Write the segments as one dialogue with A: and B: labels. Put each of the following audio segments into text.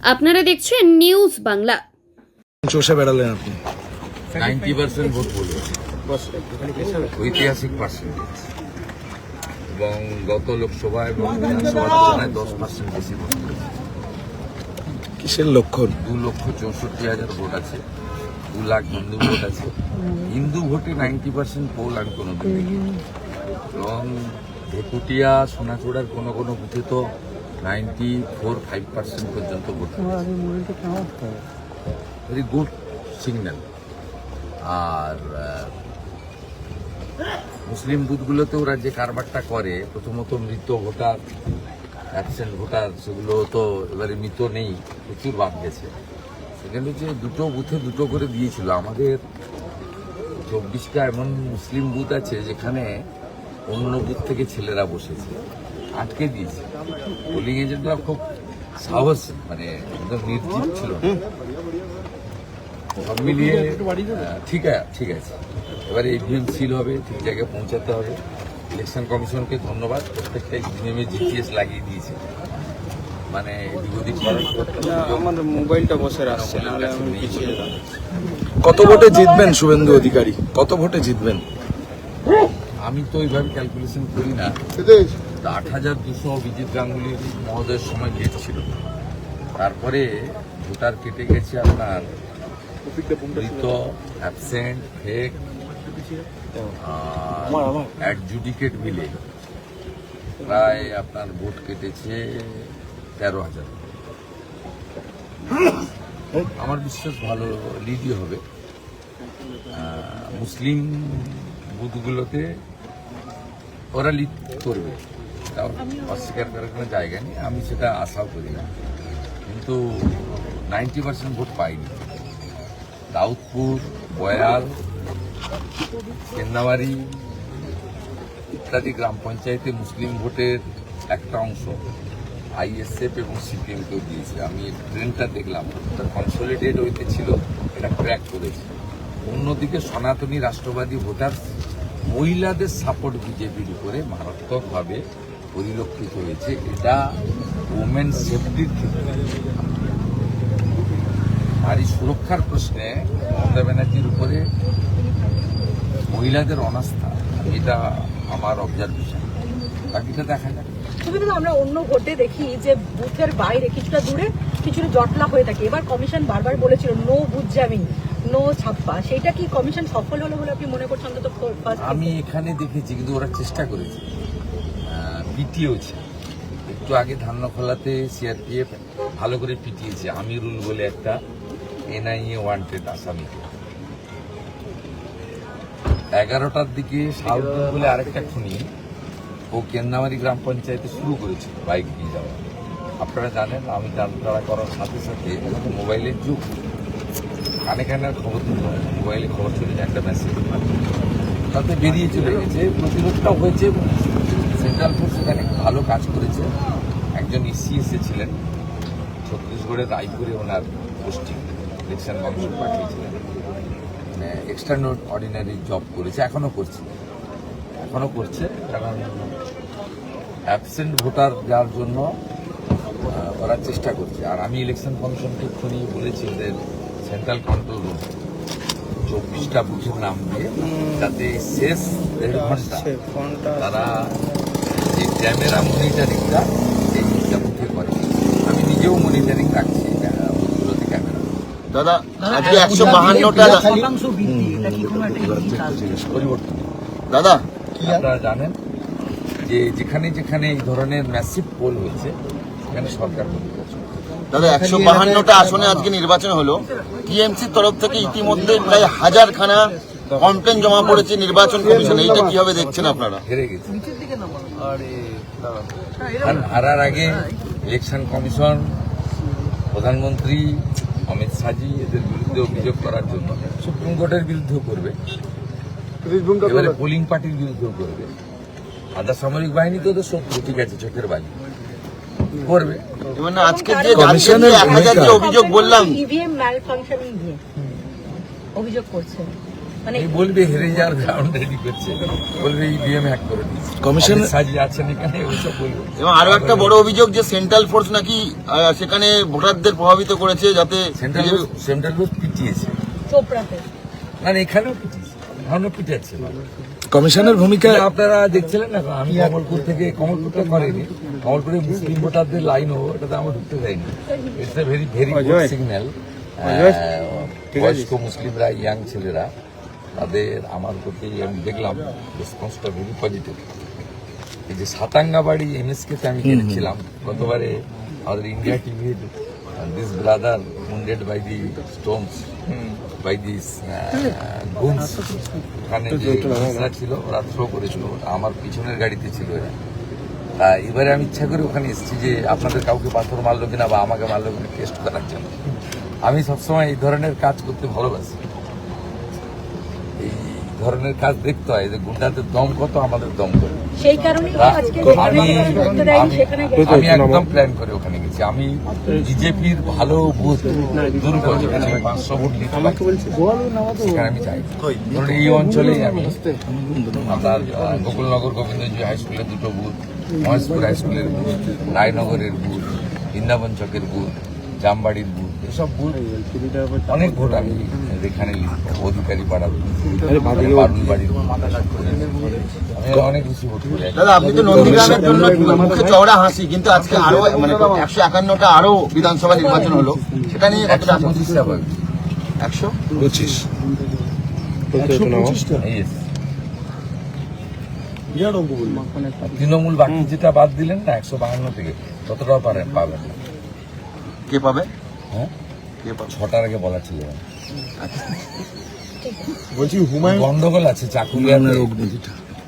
A: আপনারা দেখছেন নিউজ বাংলা।
B: চষে বেড়ালেন আপনি
C: 90% ভোট বলবো, ঐতিহাসিক পার্সেন্টেজ, এবং গত লোকসভা এবং বিধানসভা তুলনায় 10% বেশি ভোট করেছে।
B: কিসের লক্ষণ?
C: 2,64,000 ভোট আছে, 2 লাখ হিন্দু ভোট আছে। হিন্দু ভোটে 90% পোল আমি কোনোদিন দেখিনি, এবং ভেকুটিয়া সোনাচূড়ার কোনো কোনো বুথে তো 94-5% পর্যন্ত ভোট ভেরি গুড সিগন্যাল। আর মুসলিম বুথগুলোতে ওরা যে কারবারটা করে, প্রথমত মৃত ভোটার, অ্যাবসেন্ট ভোটার, সেগুলো তো এবারে মৃত নেই, প্রচুর বাদ গেছে। সেখানে যে দুটো বুথে দুটো করে দিয়েছিল, আমাদের 24টা এমন মুসলিম বুথ আছে যেখানে অন্য বুথ থেকে ছেলেরা বসেছে, আটকে দিয়েছে। পোলিং এজেন্টরা খুব সাহস, মানে একদম নির্জীব ছিল। সব মিলিয়ে ঠিক আছে। এবারে ইভিএম সিল হবে, ঠিক জায়গায় পৌঁছাতে হবে। ইলেকশন কমিশনকে ধন্যবাদ, প্রত্যেকটা ইভিএমে জিপিএস লাগিয়ে দিয়েছে, মানে এদিক
D: আমার মোবাইলটা বসে আসছে না।
B: কত ভোটে জিতবেন শুভেন্দু অধিকারী? কত ভোটে জিতবেন?
C: আমি তো ওইভাবে ক্যালকুলেশন করি না। 8,200 অভিজিৎ গাঙ্গুলির মহোদয়ের সময় গেট ছিল, তারপরে ভোটার কেটে গেছে আপনার মৃত, অ্যাবসেন্ট, ফেক, অ্যাডজুডিকেট মিলে প্রায় আপনার ভোট কেটেছে 13,000। আমার বিশ্বাস ভালো লিডই হবে। মুসলিম বুথগুলোতে ওরা লিড করবে, তাও অস্বীকার করার কোনো জায়গা নেই, আমি সেটা আশাও করি না। কিন্তু 90% ভোট পাইনি। দাউদপুর, বয়াল, কেন্দাবাড়ি ইত্যাদি গ্রাম পঞ্চায়েতে মুসলিম ভোটের একটা অংশ আইএসএফ এবং সিপিএমকেও দিয়েছে। আমি ট্রেনটা দেখলাম, ওটা কনসলিডেট হইতে ছিল, এটা ক্র্যাক করেছে। অন্যদিকে সনাতনী রাষ্ট্রবাদী ভোটার মহিলাদের সাপোর্ট বিজেপির উপরে মারাত্মকভাবে পরিলক্ষিত হয়েছে। এটা ওমেন সেফটির ক্ষেত্রে, নারী সুরক্ষার প্রশ্নে মমতা ব্যানার্জির উপরে মহিলাদের অনাস্থা, এটা আমার অবজারভেশন। বাকিটা দেখা যাক।
E: আমরা অন্য ভোটে দেখি যে বুথের বাইরে কিছুটা দূরে কিছুটা জটলা হয়ে থাকে। এবার কমিশন বারবার বলেছিল নো বুথ জ্যামিং, নো ছাপ্পা। সেটা কি কমিশন সফল হলো বলে আপনি মনে করছেন? অন্তত
C: আমি এখানে দেখেছি, কিন্তু ওরা চেষ্টা করেছে, পিটিয়েছে। একটু আগে ধান্যখোলাতে সিআরপিএফ ভালো করে পিটিয়েছে আমিরুল বলে একটা এনআইএ ওয়ান্টেড আসামিকে। 11টার দিকে শাহরুদ্দিন বলে আরেকটা খুনি, ও কেন্দামারি গ্রাম পঞ্চায়েতে শুরু করেছে বাইক নিয়ে যাওয়া। আপনারা জানেন, আমি জানতারা করার সাথে সাথে মোবাইলের যুগ, কানে কানে খবর দিতে হয়, মোবাইলে খবর চলে যায়, একটা মেসেজ তাতে বেরিয়ে চলে গেছে। প্রতিরোধটাও হয়েছে, সেন্ট্রাল ফোর্স এখানে ভালো কাজ করেছে। একজন ইসি এসেছিলেন ছত্তিশগড়ের রায়পুরে, ওনার পোস্টিং ইলেকশন কমিশন পাঠিয়েছিলেন, মানে এক্সট্রা অর্ডিনারি জব করেছে, এখনো করছে। কারণ অ্যাবসেন্ট ভোটার যার জন্য করার চেষ্টা করছে। আর আমি ইলেকশন কমিশনকে এক্ষুনি বলেছি, ওদের সেন্ট্রাল কন্ট্রোল রুম 24টা বুথের নাম দিয়ে, যাতে শেষ 1.5 ঘন্টা তারা যে ক্যামেরা মনিটরিংটা এই বুথে করে। আমি নিজেও মনিটরিং রাখছি বুথগুলোতে ক্যামেরা।
D: দাদা আজকে 152টা
C: পরিবর্তন।
D: দাদা
C: আপনারা জানেন যে যেখানে যেখানে এই ধরনের ম্যাসিভ পোল হয়েছে সেখানে সরকার
D: দাদা 152টা আসনে আজকে নির্বাচন হলো। টিএমসির তরফ থেকে ইতিমধ্যে প্রায় 1000খানা কমপ্লেন জমা পড়েছে নির্বাচন কমিশনে। এইটা কিভাবে দেখছেন আপনারা?
C: হেরে গেছে। হারার আগে ইলেকশন কমিশন, প্রধানমন্ত্রী অমিত শাহজি এদের বিরুদ্ধে অভিযোগ করার জন্য সুপ্রিম কোর্টের বিরুদ্ধেও করবে, এবারে পোলিং পার্টির বিরুদ্ধেও করবে। আধা সামরিক বাহিনী তো ওদের শত্রু, ঠিক আছে, চোখের বালি করবে।
D: মানে আজকে যে 1000 যে অভিযোগ বললাম,
E: ইভিএম ম্যালফাংশনিং নিয়ে অভিযোগ করছে। মানে
C: এই বলবে হেরে যাওয়ার গ্রাউন্ড রেডি করছে, বলবে ইভিএম হ্যাক করে দিচ্ছে,
B: কমিশন
C: সাজিয়ে আছেন এখানে, ওইসব বলবো।
D: এবং আরো একটা বড় অভিযোগ যে সেন্ট্রাল ফোর্স নাকি সেখানে ভোটারদের প্রভাবিত করেছে, যাতে
C: সেন্ট্রাল রোড পিটিয়েছে,
E: চোপড়াতে
C: মানে এখানেও পিটিয়েছে, এখনো পিটাচ্ছে।
B: কমিশনের ভূমিকা
C: আপনারা দেখছিলেন না, আমি কমলপুরটা করেনি, কমলপুরে মুসলিম ভোটারদের লাইনও, এটাতে আমরা ঢুকতে যাইনি। It's a very very good signal. বয়স্ক মুসলিমরা, ইয়াং ছেলেরা, তাদের আমার প্রতি আমি দেখলাম রেসপন্সটা ভেরি পজিটিভ। এই যে সাতাঙ্গাবাড়ি এমএসকে আমি গেছিলাম গতবারে, আমাদের ইন্ডিয়া টিভির this brother wounded by the stones, by this goons, ওখানে যে গুনসরা ছিল ওরা থ্রো করেছিল, আমার পিছনের গাড়িতে ছিল এরা। তা এবারে আমি ইচ্ছা করে ওখানে এসেছি যে আপনাদের কাউকে পাথর মারলো কিনা বা আমাকে মারলো কিনা টেস্ট করার জন্য। আমি সবসময় এই ধরনের কাজ করতে ভালোবাসি, এই ধরনের কাজ দেখতে হয় যে গুন্ডাদের দম কত, আমাদের দম কত।
E: সেই কারণেই আজকে
C: আমি একদম প্ল্যান করে ওখানে গেছি। আমি বিজেপির ভালো বুথ দুর্গ, যেখানে 500 ভোট নিতে পারি, সেখানে আমি যাই। ধরুন এই অঞ্চলেই আমি আপনার গোকুলনগর গোবিন্দজি হাই স্কুলের 2টো বুথ, মহেশপুর হাই স্কুলের বুথ, রায়নগরের বুথ, বৃন্দাবন চকের বুথ, জামবাড়ির বুথ, এসব বুথ অনেক ভোট আমি এখানে অধিকারী পাড়ার বারুল বাড়ির আমি অনেক বেশি ভোট করি।
D: দাদা আপনি তো নন্দীগ্রামের জন্য মুখে চওড়া হাসি, কিন্তু আজকে আরো মানে 151টা আরো বিধানসভা নির্বাচন হলো, সেটা নিয়ে কতটা
C: 125টা পাবে,
B: 125
C: তৃণমূল বাকি যেটা বাদ দিলেন না 152 থেকে, ততটাও পাবেন না।
D: কে পাবে?
C: হ্যাঁ,
D: কে পাবে? 6টার
C: আগে বলা ছিল না।
D: বলছি হুমায়ুন
C: গন্ডগোল আছে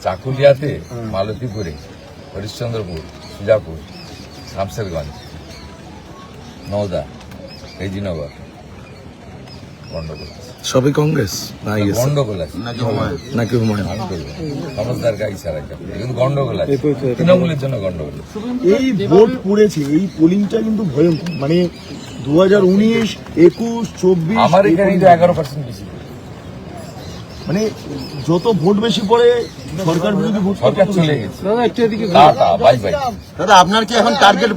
C: চাকুলিয়াতে, মালতীপুরে, হরিশ্চন্দ্রপুর, সুজাপুর, শামসেরগঞ্জ, নওদা, রেজিনগর, গন্ডগোল আছে।
B: সবই কংগ্রেস না
C: গন্ডগোল আছে
B: নাকি হুমায়ুন?
C: আমি করবো সমজদার কা ইশারা করতে, কিন্তু গন্ডগোল আছে, তৃণমূলের জন্য গন্ডগোল।
F: এই ভোট পড়েছে, এই পোলিংটা কিন্তু ভয়ঙ্কর, মানে 2019, 21, 24
C: আমার এখানে 11% বেশি,
F: মানে যত ভোট বেশি পড়ে সরকার বিরোধী ভোট
C: সরকার চলে গেছে। Tata bye bye.
D: দাদা আপনার কি এখন টার্গেট,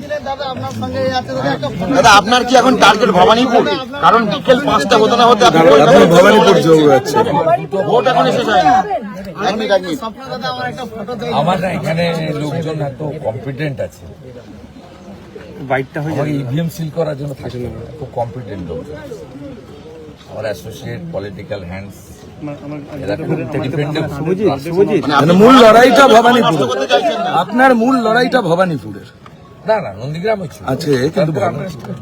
D: দাদা আপনার কি এখন টার্গেট ভবানীপুর? কারণ বিকেল 5টা হতে না হতে আপনি
B: ভবানীপুর যোগ যাচ্ছে।
D: ভোট এখন শেষ হয়নি। এক মিনিট।
C: আমার না এখানে লোকজন এত কম্পিটেন্ট আছে, আমাকে ইভিএম সিল করার জন্য থাকে না, খুব কম্পিটেন্ট লোক। আমার অ্যাসোসিয়েট পলিটিক্যাল হ্যান্ডস,
B: মানে মূল লড়াইটা ভবানীপুর, আপনার মূল লড়াইটা ভবানীপুরের
C: না না নন্দীগ্রামে ছিল
B: আছে, কিন্তু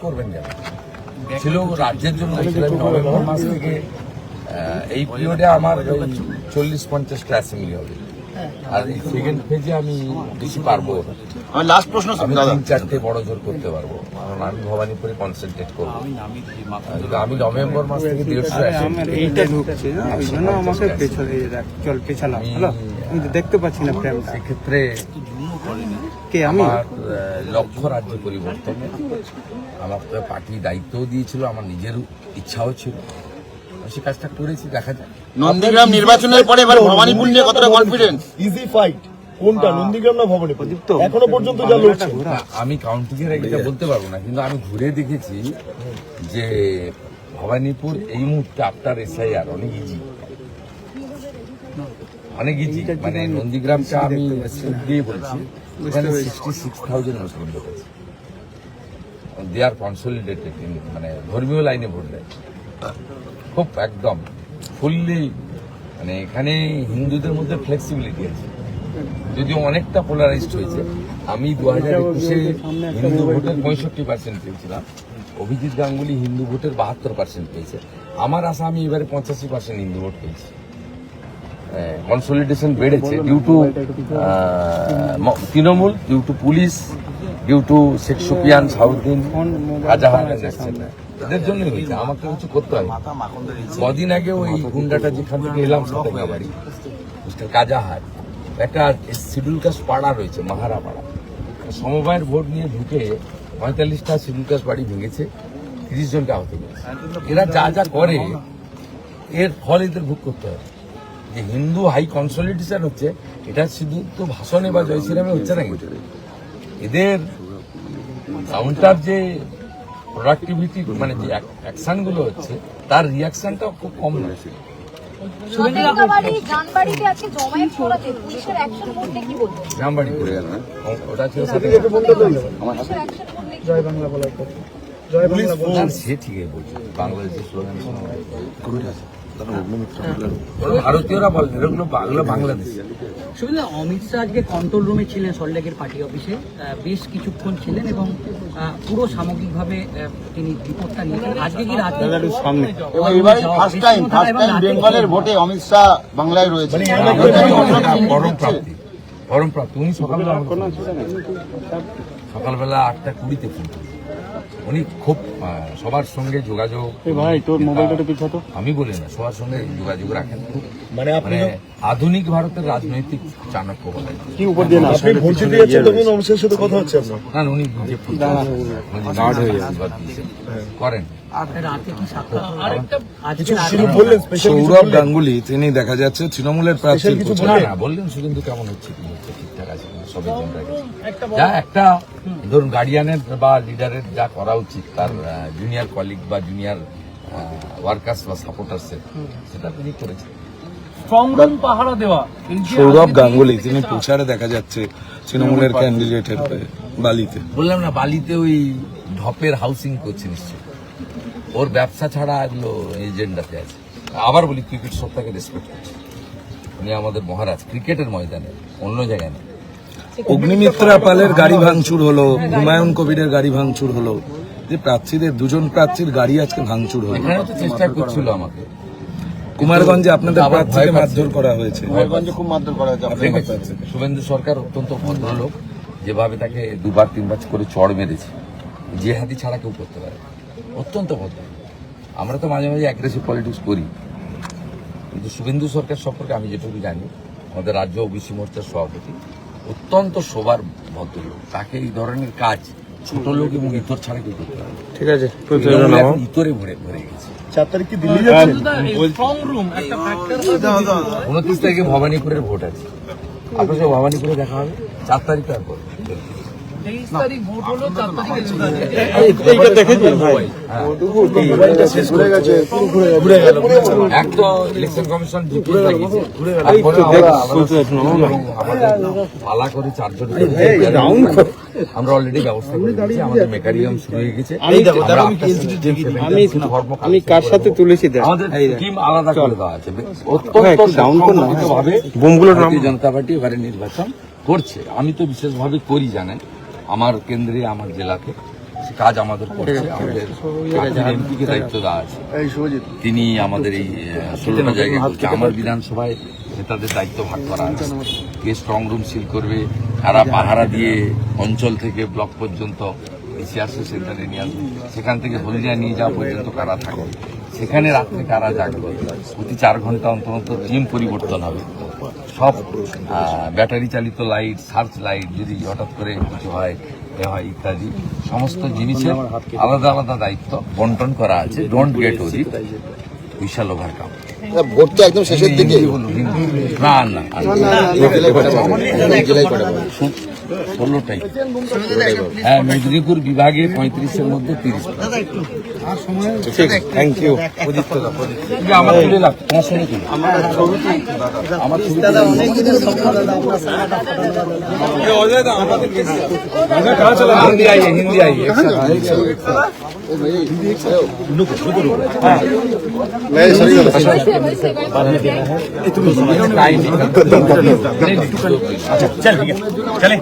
C: করবেন কেন ছিল রাজ্যের জন্য। নভেম্বর মাস থেকে এই পিরিয়ডে আমার 40-50টা অ্যাসেম্বলি হবে, আর এই সেকেন্ড ফেজে আমি বেশি পারবো।
D: আমার লাস্ট প্রশ্ন
C: আমি
D: দাদা,
C: 3-4টে বড় জোর করতে পারবো, কারণ আমি ভবানীপুরে কনসেন্ট্রেট করবো। আমি নভেম্বর মাস থেকে 150
G: এইটা ঢুকছে না, ওই জন্য আমাকে পেছালাম। আমি তো দেখতে পাচ্ছি না ফ্রেমটা।
C: সেক্ষেত্রে
G: কে আমি?
C: আমার লক্ষ্য রাজ্য পরিবর্তন, আমার তো পার্টি দায়িত্বও দিয়েছিল, আমার নিজের ইচ্ছাও ছিল, সে কাজটা করেছি। দেখা যায়
D: নন্দীগ্রাম নির্বাচনের পরে এবার ভবানীপুর নিয়ে কতটা কনফিডেন্স?
F: ইজি ফাইট কোনটা, নন্দীগ্রাম না ভবানীপুর? এখনো পর্যন্ত যা লড়ছে,
C: আমি কাউন্টিং এর এটা বলতে পারবো না, কিন্তু আমি ঘুরে দেখেছি যে ভবানীপুর এই মুহূর্তে আফটার এসআইআর অনেক ইজি, মানে নন্দীগ্রামটা আমি স্লিপ দিয়ে বলছি, ওখানে 66,000 মুসলিম ভোট আছে, দে আর কনসলিডেটেড, মানে ধর্মীয় লাইনে ভোট দেয় খুব একদম ফুললি। মানে এখানে হিন্দুদের মধ্যে ফ্লেক্সিবিলিটি আছে, যদিও অনেকটা পোলারাইজড হয়েছে। আমি 2021-এ হিন্দু ভোটের 65% পেয়েছিলাম, অভিজিৎ গাঙ্গুলি হিন্দু ভোটের 72% পেয়েছে। আমার আশা আমি এবারে 85% হিন্দু ভোট পেয়েছি। কনসলিডেশন বেড়েছে due to Trinamool, due to police, due to Sheikh Sufiyan, Sauddin, Shahjahan, এদের জন্যই হয়েছে। আমাকে কিছু করতে হয়। কদিন আগে ওই গুন্ডাটা যেখান থেকে এলাম সাতাঙ্গাবাড়ি, মিস্টার কাজাহার, একটা শিডিউল কাস্ট পাড়া রয়েছে মাহারা পাড়া, সমবায়ের ভোট নিয়ে ঢুকে 45টা শিডিউল কাস্ট বাড়ি ভেঙেছে, 30 জনকে আহত করেছে। এরা যা যা করে এর ফল এদের ভোগ করতে হবে। যে হিন্দু হাই কনসলিডেশন হচ্ছে, এটা শুধু তো ভাষণে বা জয় শ্রীরামে হচ্ছে না, কিন্তু এদের কাউন্টার যে প্রোডাক্টিভিটি মানে যে অ্যাকশন গুলো হচ্ছে তার রিয়াকশনটাও খুব কম নয়। জামবাড়ি করে গেল না, ওটা ছিল
G: জয় বাংলা বলার পর জয় বাংলা বলা
C: সে ঠিকই বলছে, বাংলাদেশের স্লোগান ভারতীয়রা বলেন, এগুলো বাংলাদেশ।
H: সুবিধা অমিত শাহ আজকে কন্ট্রোল রুমে ছিলেন সল্টলেকের পার্টি অফিসে, বেশ কিছুক্ষণ ছিলেন এবং পুরো সামগ্রিকভাবে তিনি রিপোর্টটা নিয়েছেন। আজকে কি রাতে
G: সামনে
D: এবং এবারে ফার্স্ট টাইম বেঙ্গলের ভোটে অমিত শাহ বাংলায় রয়েছে।
C: পরম প্রাপ্তি উনি সকালবেলা 8:20 ফোন করেছেন। উনি খুব সবার সঙ্গে যোগাযোগ,
G: ভাই তোর মোবাইলটা পিছাতো,
C: আমি বলি না, সবার সঙ্গে যোগাযোগ রাখেন খুব, মানে আধুনিক ভারতের রাজনৈতিক চাণক্য বলা যায়।
G: কি উপর দিয়ে না
F: আপনি ভোট দিতে যাচ্ছেন তখন অমিতের সাথে কথা হচ্ছে আপনার?
C: না, উনি বিজেপি করেন।
H: রাতে কি সাক্ষাৎ
F: কিছু বললেন স্পেশাল কিছু
B: সৌরভ
F: বললেন?
B: গাঙ্গুলি তিনি দেখা যাচ্ছে তৃণমূলের প্রার্থী।
F: কিছু
C: না বললেন শুভেন্দু কেমন হচ্ছে, কি হচ্ছে, ঠিকঠাক আছে কিনা, সবই জানতে গেছে। যা একটা ধরুন গার্ডিয়ানের বা লিডারের যা করা উচিত তার জুনিয়র কলিগ বা জুনিয়র ওয়ার্কার্স বা সাপোর্টার্সের, সেটা তিনি করেছেন।
B: সৌরভ গাঙ্গুলি তিনি প্রচারে দেখা যাচ্ছে তৃণমূলের ক্যান্ডিডেটের বালিতে।
C: বললাম না, বালিতে ওই ঢপের হাউসিং করছে নিশ্চয়, ওর ব্যবসা ছাড়া এগুলো এজেন্ডাতে আছে। আবার বলি, ক্রিকেট সত্তাকে রেসপেক্ট করছে, উনি আমাদের মহারাজ ক্রিকেটের ময়দানে, অন্য জায়গায় না।
B: অগ্নিমিত্রা পালের গাড়ি ভাঙচুর হলো, হুমায়ুন কবিরের গাড়ি ভাঙচুর হলো, যে প্রার্থীদের দুজন প্রার্থীর গাড়ি আজকে ভাঙচুর হলো।
C: এখানে তো চেষ্টা করছিল আমাকে,
B: কুমারগঞ্জে আপনাদের
C: আবার
B: প্রার্থীকে
C: ভয় পাচ্ছে।
B: মারধর করা হয়েছে।
D: ময়ূরভঞ্জে খুব মারধর করা হয়েছে।
C: দেখেছি, শুভেন্দু সরকার অত্যন্ত ভদ্রলোক, যেভাবে তাকে 2-3 করে চড় মেরেছে, জেহাদি ছাড়া কেউ করতে পারে, অত্যন্ত ভদ্র। আমরা তো মাঝে মাঝে অ্যাগ্রেসিভ পলিটিক্স করি, কিন্তু শুভেন্দু সরকার সম্পর্কে আমি যেটুকু জানি, আমাদের রাজ্য ওবিসি মোর্চার সভাপতি, অত্যন্ত সোবার ভদ্রলোক। তাকে এই ধরনের কাজ ছোট লোক এবং ইতর ছাড়া কেউ করতে পারে।
G: ঠিক আছে,
C: এখন ইতরে ভরে গেছে।
F: 4 তারিখ কি দিল্লি যাচ্ছেন?
C: 29 তারিখে ভবানীপুরের ভোট আছে, আপনার সাথে ভবানীপুরে দেখা হবে 4 তারিখ। তারপর
G: এইটা দেখেছেন ভাই,
F: মোবাইলটা শেষ হয়ে গেছে, পুরো ঘুরে গেল।
C: এক তো ইলেকশন কমিশন জিপিএস লাগিয়েছে, তারপরে আমাদের পালা করে 4 জন আমরা অলরেডি ব্যবস্থা করে দিয়েছি, আমাদের মেকানিজম শুরু হয়ে গেছে।
G: আমি কার সাথে তুলেছি দেখ,
C: আমাদের টিম আলাদা করে দেওয়া আছে, অত্যন্ত ভাবে ভারতীয় জনতা পার্টি এবারে নির্বাচন করছে। আমি তো বিশেষভাবে করি জানেন, আমার কেন্দ্রে আমার জেলাতে সে কাজ আমাদের করছে। আমাদের এমপিকে দায়িত্ব দেওয়া আছে, তিনি আমাদের এই 16টা জায়গায় করছে। আমার বিধানসভায় নেতাদের দায়িত্ব ভাগ করা আছে, কে স্ট্রং রুম সিল করবে, কারা পাহারা দিয়ে অঞ্চল থেকে ব্লক পর্যন্ত সিআরসি সেন্টারে নিয়ে আসবে, সেখান থেকে হলদিয়া নিয়ে যাওয়া পর্যন্ত কারা থাকবে, সেখানে রাত্রে কারা জাগবে, প্রতি 4 ঘন্টা অন্তর অন্তর টিম পরিবর্তন হবে, সব ব্যাটারি চালিত লাইট, সার্চ লাইট, যদি হঠাৎ করে কিছু হয় ইত্যাদি সমস্ত জিনিসের আলাদা আলাদা দায়িত্ব বন্টন করা আছে। ডোন্ট গেট ওরি, উই শ্যাল ওভারকাম।
D: ভোটটা একদম শেষের দিকে।
C: না না, 16টাই। হ্যাঁ, মেদিনীপুর বিভাগে 35-এর মধ্যে 30।
G: Thank you.
C: আমার তুলে লাগ, তোমার সঙ্গে তুলে আমার ছবি হিন্দি আইয়ে, হিন্দি আইয়ে
D: চল ঠিক আছে, চলে।